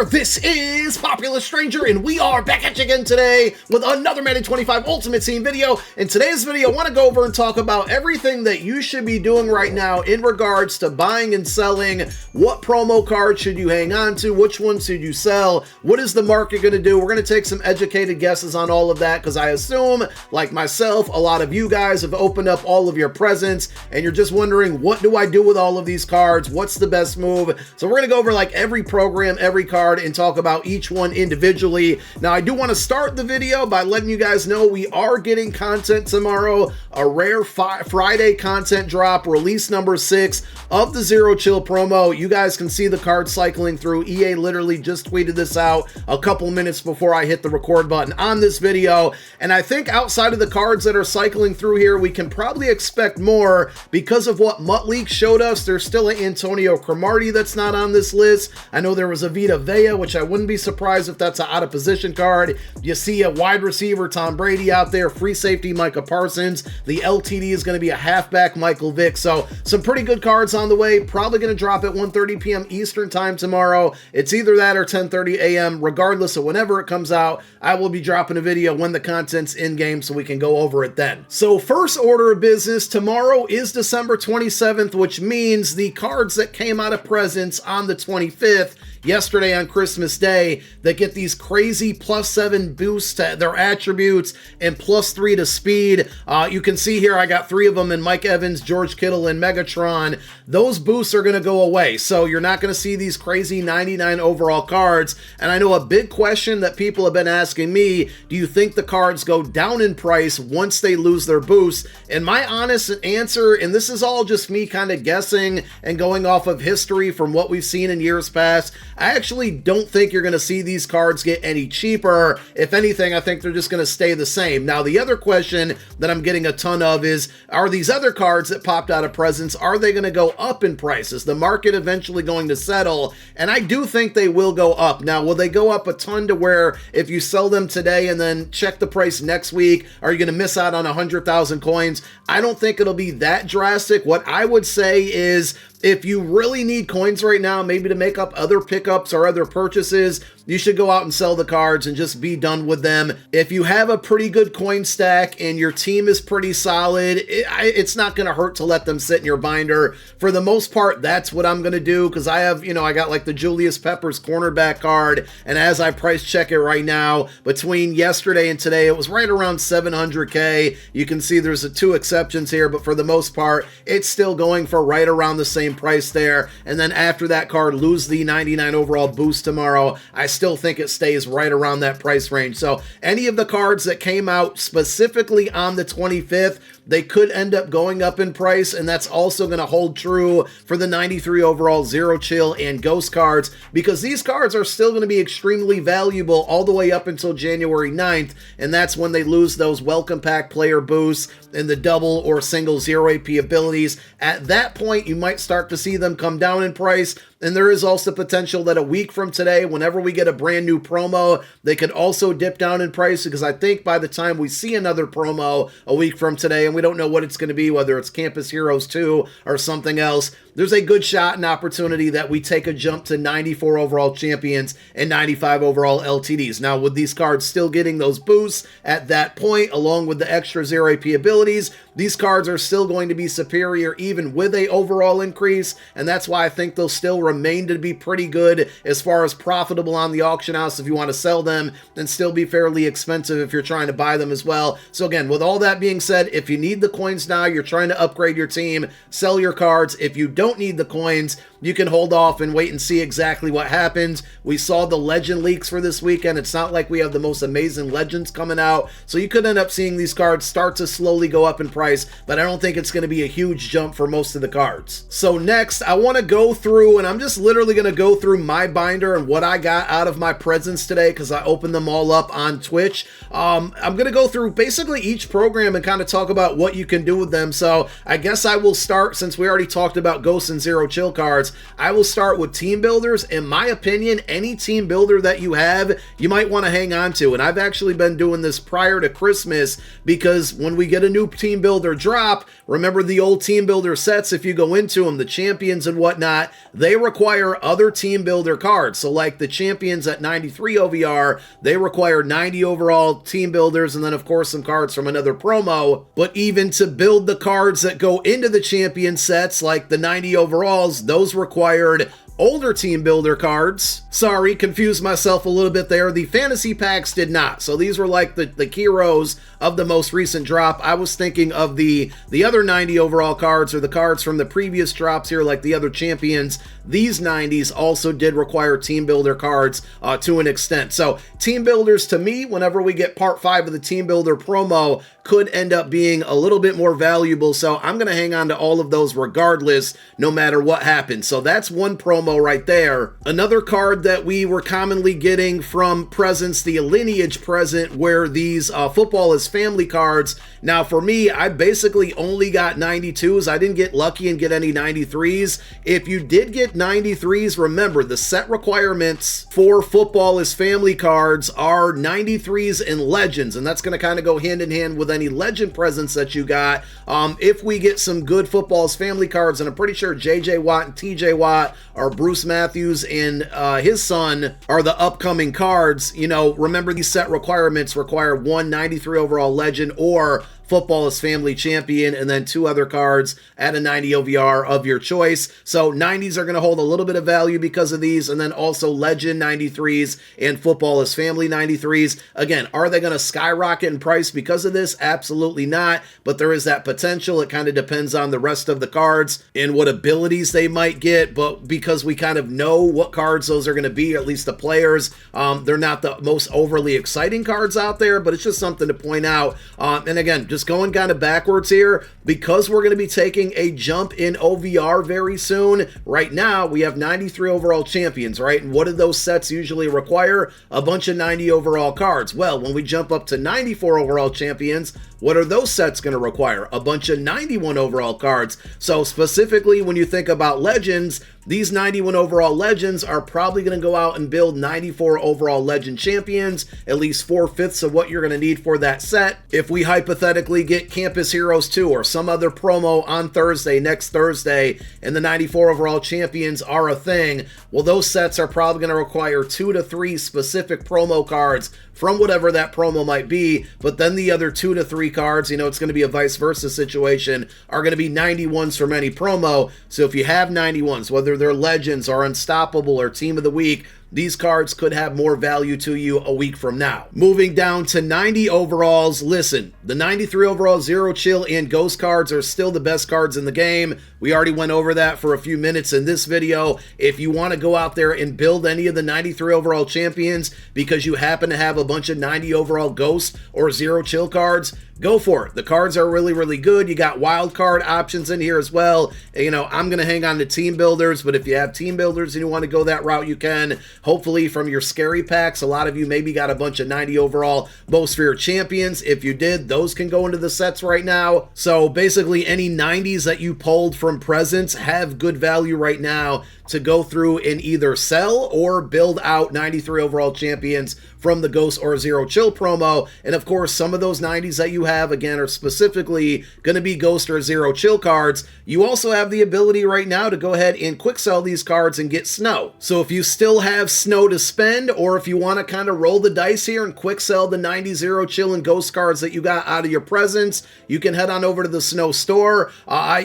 there, this is Popular Stranger, and we are back at you again today with another Madden 25 Ultimate Team video. In today's video, I want to go over and talk about everything that you should be doing right now in regards to buying and selling. What promo cards should you hang on to? Which ones should you sell? What is the market going to do? We're going to take some educated guesses on all of that, because I assume, like myself, a lot of you guys have opened up all of your presents, and you're just wondering, what do I do with all of these cards? What's the best move? So we're going to go over like every program, every card, and talk about each one individually. Now, I do want to start the video by letting you guys know we are getting content tomorrow, a rare Friday content drop, release number 6 of the Zero Chill promo. You guys can see the cards cycling through. EA literally just tweeted this out a couple minutes before I hit the record button on this video, and I think outside of the cards that are cycling through here, we can probably expect more because of what Mutt Leak showed us. There's still an Antonio Cromartie that's not on this list. I know there was a Vita Vea, which I wouldn't be surprised if that's an out of position card. You see a wide receiver Tom Brady out there, free safety Micah Parsons. The LTD is going to be a halfback Michael Vick. So some pretty good cards on the way. Probably going to drop at 1:30 p.m. Eastern time tomorrow. It's either that or 10:30 a.m. Regardless of whenever it comes out, I will be dropping a video when the content's in game so we can go over it then. So first order of business, tomorrow is December 27th, which means the cards that came out of presents on the 25th, yesterday on Christmas Day, that get these crazy +7 boosts to their attributes and +3 to speed. You can see here I got 3 of them in Mike Evans, George Kittle, and Megatron. Those boosts are going to go away, so you're not going to see these crazy 99 overall cards. And I know a big question that people have been asking me, do you think the cards go down in price once they lose their boost? And my honest answer, and this is all just me kind of guessing and going off of history from what we've seen in years past, I actually don't think you're going to see these cards get any cheaper. If anything, I think they're just going to stay the same. Now, the other question that I'm getting a ton of is, are these other cards that popped out of presents, are they going to go up in price? Is the market eventually going to settle? And I do think they will go up. Now, will they go up a ton to where if you sell them today and then check the price next week, are you going to miss out on 100,000 coins? I don't think it'll be that drastic. What I would say is, if you really need coins right now, maybe to make up other pickups or other purchases, you should go out and sell the cards and just be done with them. If you have a pretty good coin stack and your team is pretty solid, it's not going to hurt to let them sit in your binder. For the most part, that's what I'm going to do, because I have, I got like the Julius Peppers cornerback card, and as I price check it right now, between yesterday and today, it was right around 700K. You can see there's 2 exceptions here, but for the most part, it's still going for right around the same price there. And then after that card lose the 99 overall boost tomorrow, I still think it stays right around that price range. So any of the cards that came out specifically on the 25th, they could end up going up in price, and that's also going to hold true for the 93 overall Zero Chill and Ghost cards, because these cards are still going to be extremely valuable all the way up until January 9th, and that's when they lose those Welcome Pack player boosts and the double or single 0 AP abilities. At that point, you might start to see them come down in price. And there is also potential that a week from today, whenever we get a brand new promo, they could also dip down in price, because I think by the time we see another promo a week from today, and we don't know what it's going to be, whether it's Campus Heroes 2 or something else, there's a good shot and opportunity that we take a jump to 94 overall champions and 95 overall LTDs. Now, with these cards still getting those boosts at that point, along with the extra 0 AP abilities, these cards are still going to be superior even with a overall increase, and that's why I think they'll still remain to be pretty good as far as profitable on the auction house if you want to sell them, and still be fairly expensive if you're trying to buy them as well. So again, with all that being said, if you need the coins now, you're trying to upgrade your team, sell your cards. If you don't need the coins, you can hold off and wait and see exactly what happens. We saw the legend leaks for this weekend. It's not like we have the most amazing legends coming out, so you could end up seeing these cards start to slowly go up in price, but I don't think it's going to be a huge jump for most of the cards. So next, I want to go through, and I'm just literally going to go through my binder and what I got out of my presents today, because I opened them all up on Twitch. I'm going to go through basically each program and kind of talk about what you can do with them. So I guess I will start, since we already talked about Ghost and Zero Chill cards, I will start with team builders. In my opinion, any team builder that you have, you might want to hang on to. And I've actually been doing this prior to Christmas, because when we get a new team builder drop, remember the old team builder sets, if you go into them, the champions and whatnot, they require other team builder cards. So like the champions at 93 OVR, they require 90 overall team builders, and then of course some cards from another promo. But even to build the cards that go into the champion sets, like the 90 overalls, those required older team builder cards. Sorry, confused myself a little bit there. The fantasy packs did not. So these were like the heroes of the most recent drop. I was thinking of the other 90 overall cards, or the cards from the previous drops here, like the other champions. These 90s also did require team builder cards to an extent. So team builders, to me, whenever we get part 5 of the team builder promo, could end up being a little bit more valuable. So I'm going to hang on to all of those regardless, no matter what happens. So that's one promo right there. Another card that we were commonly getting from presents, the lineage present, where these football is family cards. Now for me, I basically only got 92s. I didn't get lucky and get any 93s. If you did get 93s, remember the set requirements for football is family cards are 93s and legends, and that's going to kind of go hand in hand with any legend presents that you got. If we get some good football's family cards, and I'm pretty sure JJ Watt and TJ Watt are Bruce Matthews and his son are the upcoming cards, you know, remember these set requirements require 193 overall legend or football is family champion, and then 2 other cards at a 90 OVR of your choice. So 90s are going to hold a little bit of value because of these, and then also legend 93s and football is family 93s. Again, are they going to skyrocket in price because of this? Absolutely not, but there is that potential. It kind of depends on the rest of the cards and what abilities they might get, but because we kind of know what cards those are going to be, at least the players, they're not the most overly exciting cards out there, but it's just something to point out. And again, just going kind of backwards here, because we're going to be taking a jump in OVR very soon. Right now, we have 93 overall champions, right? And what do those sets usually require? A bunch of 90 overall cards. Well, when we jump up to 94 overall champions, what are those sets going to require? A bunch of 91 overall cards. So specifically, when you think about legends, these 91 overall legends are probably going to go out and build 94 overall legend champions, at least 4/5 of what you're going to need for that set. If we hypothetically get Campus Heroes 2 or some other promo on Thursday, next Thursday, and the 94 overall champions are a thing, well, those sets are probably going to require 2 to 3 specific promo cards from whatever that promo might be, but then the other 2 to 3 cards, you know, it's going to be a vice versa situation, are going to be 91s from any promo. So if you have 91s, whether they're legends or unstoppable or team of the week, these cards could have more value to you a week from now. Moving down to 90 overalls, listen, the 93 overall Zero Chill and Ghost cards are still the best cards in the game. We already went over that for a few minutes in this video. If you want to go out there and build any of the 93 overall champions because you happen to have a bunch of 90 overall Ghost or Zero Chill cards, go for it. The cards are really, really good. You got wild card options in here as well. You know, I'm going to hang on to team builders, but if you have team builders and you want to go that route, you can. Hopefully from your scary packs, a lot of you maybe got a bunch of 90 overall Bowsphere champions. If you did, those can go into the sets right now. So basically any 90s that you pulled from presents have good value right now to go through and either sell or build out 93 overall champions from the Ghost or Zero Chill promo. And of course, some of those 90s that you have, again, are specifically going to be Ghost or Zero Chill cards. You also have the ability right now to go ahead and quick sell these cards and get snow. So if you still have snow to spend, or if you want to kind of roll the dice here and quick sell the 90 Zero Chill and Ghost cards that you got out of your presents, you can head on over to the snow store.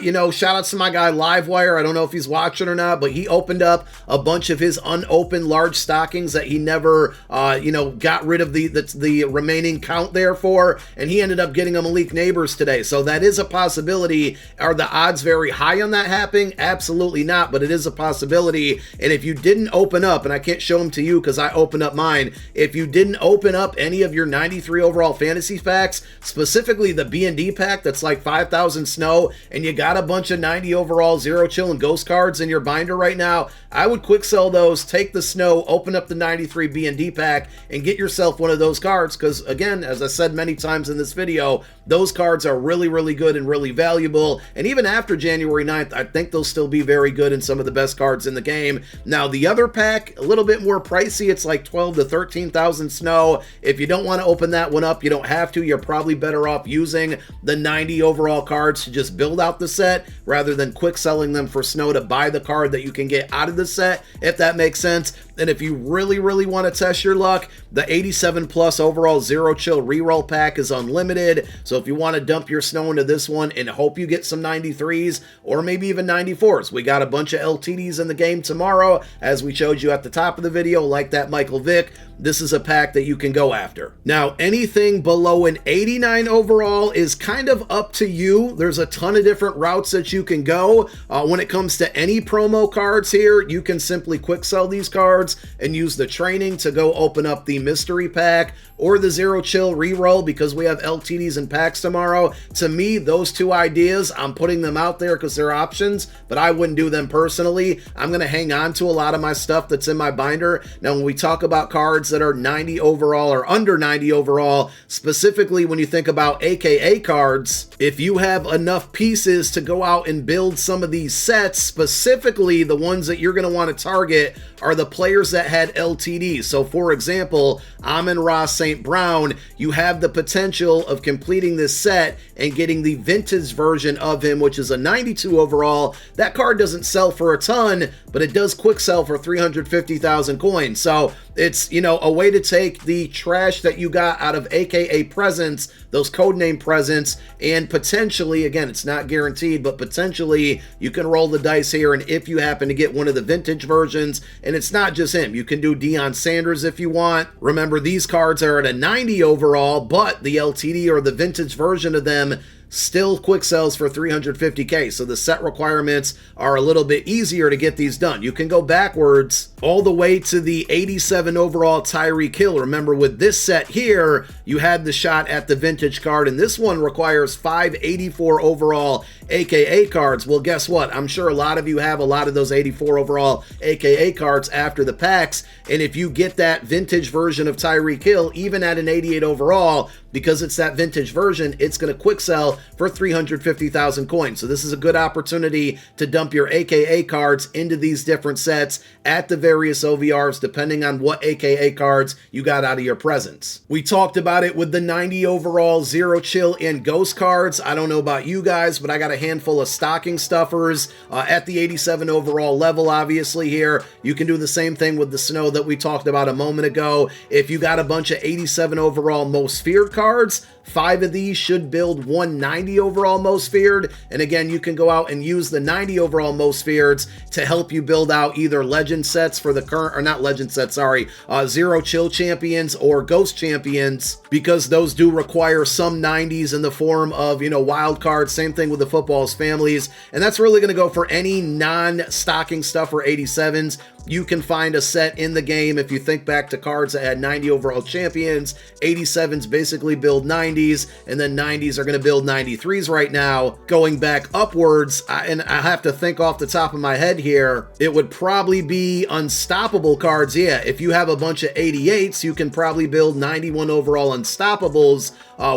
You know, shout out to my guy Livewire. I don't know if he's watching or not, but he opened up a bunch of his unopened large stockings that he never, you know, got rid of the remaining count there for, and he ended up getting them Malik Neighbors today. So that is a possibility. Are the odds very high on that happening? Absolutely not, but it is a possibility. And if you didn't open up, and I can't show them to you because I opened up mine, if you didn't open up any of your 93 overall fantasy packs, specifically the B&D pack that's like 5,000 snow, and you got a bunch of 90 overall Zero Chill and Ghost cards in your binder right now, I would quick sell those, take the snow, open up the 93 B&D pack, and get yourself one of those cards, because again, as I said many times in this video, those cards are really, really good and really valuable. And even after January 9th, I think they'll still be very good and some of the best cards in the game. Now, the other pack, a little bit more pricey. It's like 12 to 13,000 snow. If you don't want to open that one up, you don't have to. You're probably better off using the 90 overall cards to just build out the set rather than quick selling them for snow to buy the card that you can can get out of the set, if that makes sense. And if you really, really want to test your luck, the 87 plus overall Zero Chill reroll pack is unlimited. So if you want to dump your snow into this one and hope you get some 93s or maybe even 94s, we got a bunch of LTDs in the game tomorrow, as we showed you at the top of the video, like that Michael Vick. This is a pack that you can go after. Now, anything below an 89 overall is kind of up to you. There's a ton of different routes that you can go. When it comes to any promo cards here, you can simply quick sell these cards and use the training to go open up the mystery pack or the Zero Chill reroll, because we have LTDs and packs tomorrow. To me, those two ideas, I'm putting them out there because they're options, but I wouldn't do them personally. I'm going to hang on to a lot of my stuff that's in my binder. Now, when we talk about cards that are 90 overall or under 90 overall, specifically when you think about AKA cards, if you have enough pieces to go out and build some of these sets, specifically the ones that you're going to want to target are the players that had LTDs. So for example, Amon-Ra St. Brown, you have the potential of completing this set and getting the vintage version of him, which is a 92 overall. That card doesn't sell for a ton, but it does quick sell for 350,000 coins. So it's, you know, a way to take the trash that you got out of AKA presents, those codename presents, and potentially, again, it's not guaranteed, but potentially you can roll the dice here. And if you happen to get one of the vintage versions, and it's not just him, you can do Deion Sanders if you want. Remember, these cards are at a 90 overall, but the LTD or the vintage version of them still quick sells for 350k, so the set requirements are a little bit easier to get these done. You can go backwards all the way to the 87 overall Tyreek Hill. Remember, with this set here, you had the shot at the vintage card, and this one requires 584 overall AKA cards. Well, guess what? I'm sure a lot of you have a lot of those 84 overall AKA cards after the packs, and if you get that vintage version of Tyreek Hill, even at an 88 overall, because it's that vintage version, it's going to quick sell for 350,000 coins. So this is a good opportunity to dump your AKA cards into these different sets at the various OVRs, depending on what AKA cards you got out of your presents. We talked about it with the 90 overall Zero Chill and Ghost cards. I don't know about you guys, but I got a handful of stocking stuffers at the 87 overall level. Obviously here, you can do the same thing with the snow that we talked about a moment ago. If you got a bunch of 87 overall most feared cards, 5 of these should build 190 overall most feared. And again, you can go out and use the 90 overall most feareds to help you build out either legend sets for the current, or not legend sets, sorry, Zero Chill champions or Ghost champions, because those do require some 90s in the form of, you know, wild cards. Same thing with the footballs families. And that's really going to go for any non-stocking stuff for 87s. You can find a set in the game. If you think back to cards that had 90 overall champions, 87s basically build 90s, and then 90s are going to build 93s right now. Going back upwards, and I have to think off the top of my head here, it would probably be unstoppable cards. Yeah, if you have a bunch of 88s, you can probably build 91 overall unstoppables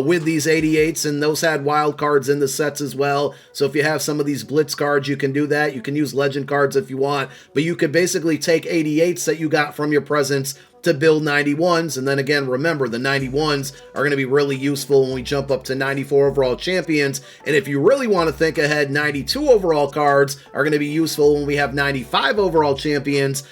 with these 88s, and those had wild cards in the sets as well. So if you have some of these blitz cards, you can do that. You can use legend cards if you want, but you could basically take 88s that you got from your presents to build 91s. And then again, remember, the 91s are going to be really useful when we jump up to 94 overall champions. And if you really want to think ahead, 92 overall cards are going to be useful when we have 95 overall champions,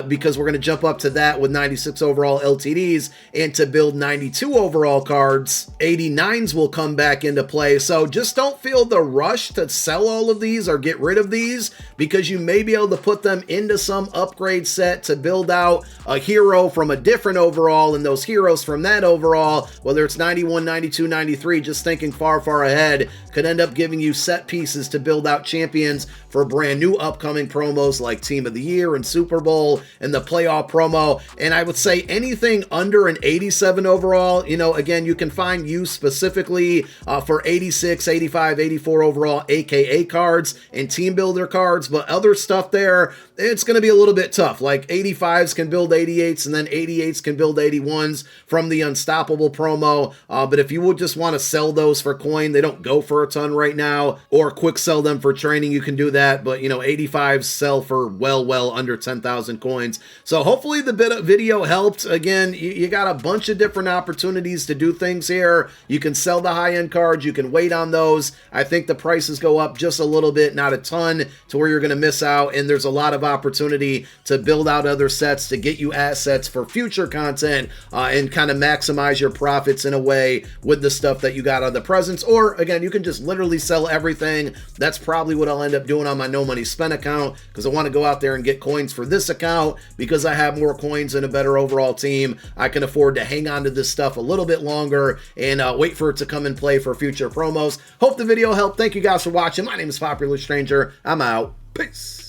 because we're going to jump up to that with 96 overall LTDs. And to build 92 overall cards, 89s will come back into play. So just don't feel the rush to sell all of these or get rid of these, because you may be able to put them into some upgrade set to build out a hero from a different overall, and those heroes from that overall, whether it's 91, 92, 93, just thinking far, far ahead, could end up giving you set pieces to build out champions for brand new upcoming promos like Team of the Year and Super Bowl and the playoff promo. And I would say anything under an 87 overall, you know, again, you can find use specifically for 86, 85, 84 overall AKA cards and team builder cards, but other stuff there, it's going to be a little bit tough. Like 85s can build 88s, and then 88s can build 81s from the Unstoppable promo. But if you would just want to sell those for coin, they don't go for a ton right now, or quick sell them for training, you can do that. But, 85s sell for well under 10,000 coins. So hopefully the video helped. Again, you got a bunch of different opportunities to do things here. You can sell the high-end cards. You can wait on those. I think the prices go up just a little bit, not a ton, to where you're going to miss out. And there's a lot of opportunity to build out other sets to get you assets for future content and kind of maximize your profits in a way with the stuff that you got on the presents. Or again, you can just literally sell everything. That's probably what I'll end up doing on my no money spent account, because I want to go out there and get coins for this account because I have more coins and a better overall team. I can afford to hang on to this stuff a little bit longer and wait for it to come and play for future promos. Hope the video helped. Thank you guys for watching. My name is Popular Stranger. I'm out. Peace.